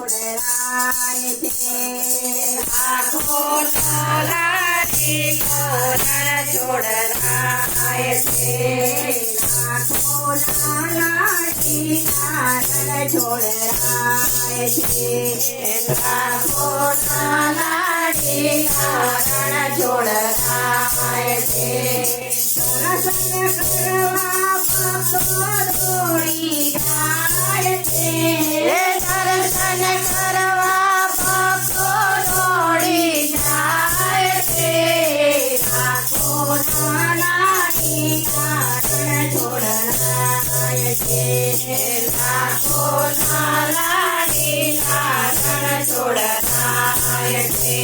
છોડરાય છે લાખો લાડીલો રણ છોડરાય છે લાખો લાડીલા રણ છોડરાય છે લાખો લાડીલા રણ છોડરાય છે દર્શન કરવા ભક્તો દોડી જાય છે દર્શન કરવા ભક્તો દોડી જાય છે લાખો લાડીલા રણ છોડરાય છે લાખો લાડીલા રણ છોડરાય છે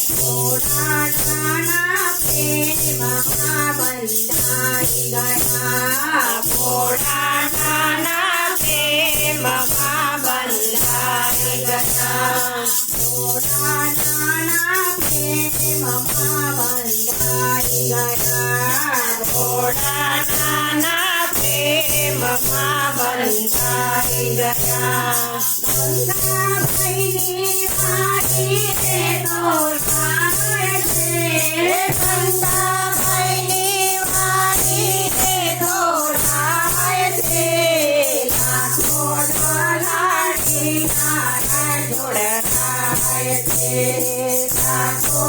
થોડા નાના પ્રેમમાં બંધાઈ ગયા થોડા નાના પ્રેમમાં બંધાઈ ગયા થોડા નાના પ્રેમમાં બંધાઈ ગયા થોડા નાના પ્રેમમાં બંધાઈ ગયા ગંગાભાઈની વાણી તે દોરાય છે ગંગાભાઈની વાણી તે દોરાય છે લાખો લાડીલા રણ છોડરાય છે લાખો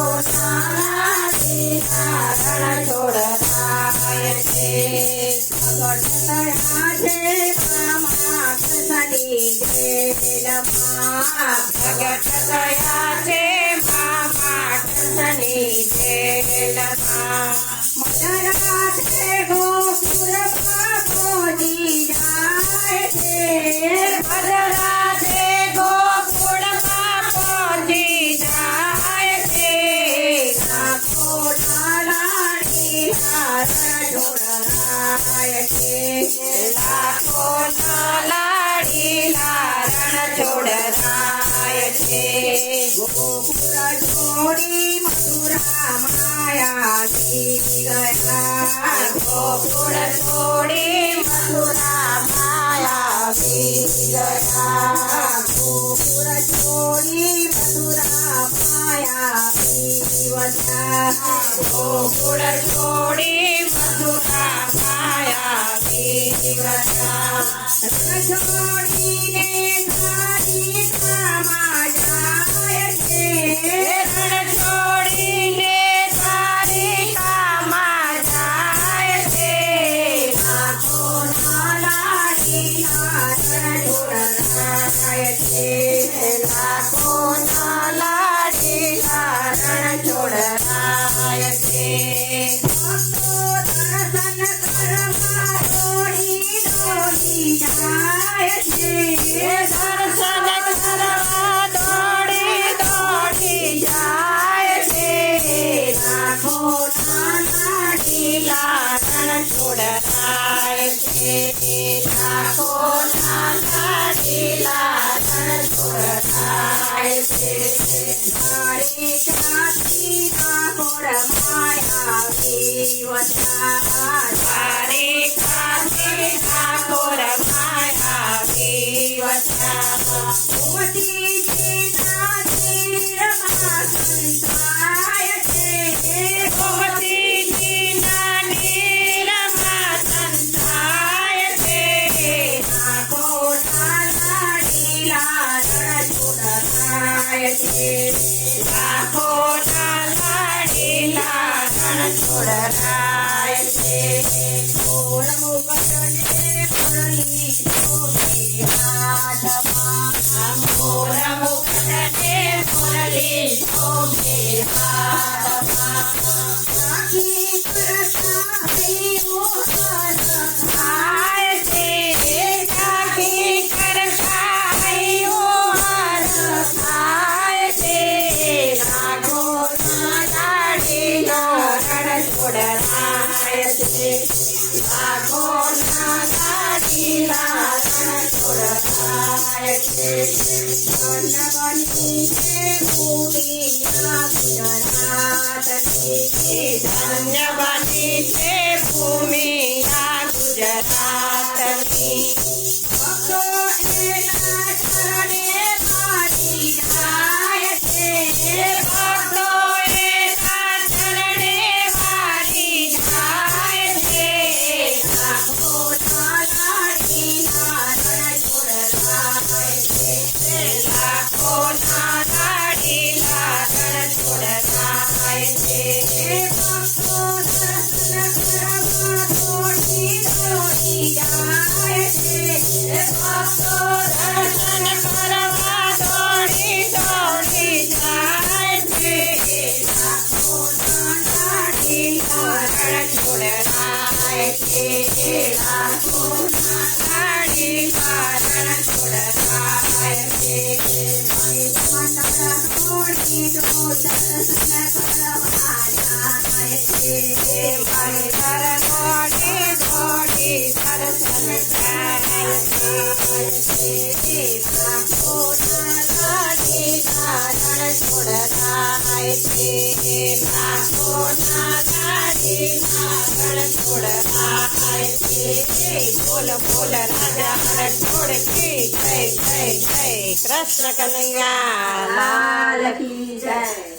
લાડીલા રણ છોડરાય છે પ્રગટ થયા છે મામા કૃષ્ણની જેલમાં પ્રગટ થયા છે મામા કૃષ્ણની જેલમાં મધરાતે ગોકુળમાં પહોંચી જાય છે મધરાતે ગોકુળમાં પહોંચી જાય છે લાખો લાડીલા રણ છોડરાય છે લાખો લાડીલા રણ છોડરાય છે ગોકુળ છોડી મથુરા માયાવી ગયા ગોકુળ છોડી મથુરા માયાવી ગયા ગોકુળ છોડી મથુરા માયાવી વસ્યા ગોકુળ છોડી મથુરા માયાવી ગયા છોડીને દ્વારિકામાં જાય છે રણ છોડીને દ્વારિકામાં જાય છે લાખો લાડીલા રણ છોડરાય છે લાખો લાડીલા રણ છોડરાય છે ભક્તો દર્શન કરવા દોડી દોડી જાય છે દર્શન કરવા દોડી દોડી જાય છે લાખો લાડીલા રણ છોડરાય છે લાખો લાડીલા રણ છોડરાય છે મારી જાતિના ઘોર માયાવી વસ્યા મારી જાતિના ઘોર માયાવી વસ્યા ગોમતીજીના નીરમાં સંતાય છે ગોમતીજીના નીરમાં સંતાય છે લાખો લાડીલા રણ છોડરાય છે લાખો લાડીલા રણ છોડરાય છે મોર મુગટને મુરલી શોભે હાથમાં મોર મુગટને મુરલી શોભે હાથમાં આખી કરતા હૈયો હર થાય છે આખી કરતા હૈયો હર થાય છે લાખો લાડીલા રણ છોડરાય છે લાખો લાડીલા રણ છોડરાય છે ધન્ય બની છે ભૂમિના ગુજરાતની ધન્ય બની છે ભૂમિના ગુજરાતની ભક્તો એના ચરણે લાખોના લાડીલા રણ છોડરાય છે ભક્તો દર્શન કરવા દોડી દોડી જાય છે ભક્તો દર્શન કરવા દોડી દોડી જાય છે લાખોના લાડીલા રણ છોડરાય છે લાખોના લાડીલા રણ છોડરાય છે દોડી દર્શન કરવા જાય છે ભાઈ તારા દોડી દોડી દર્શન જાય છે લાખોના લાડીલા રણ છોડરાય છે લાખોના લાડીલા રણ છોડરાય છે બોલ બોલ રાજા રણ છોડ કી જય જય જય કૃષ્ણ કનૈયા લાલ કી જય.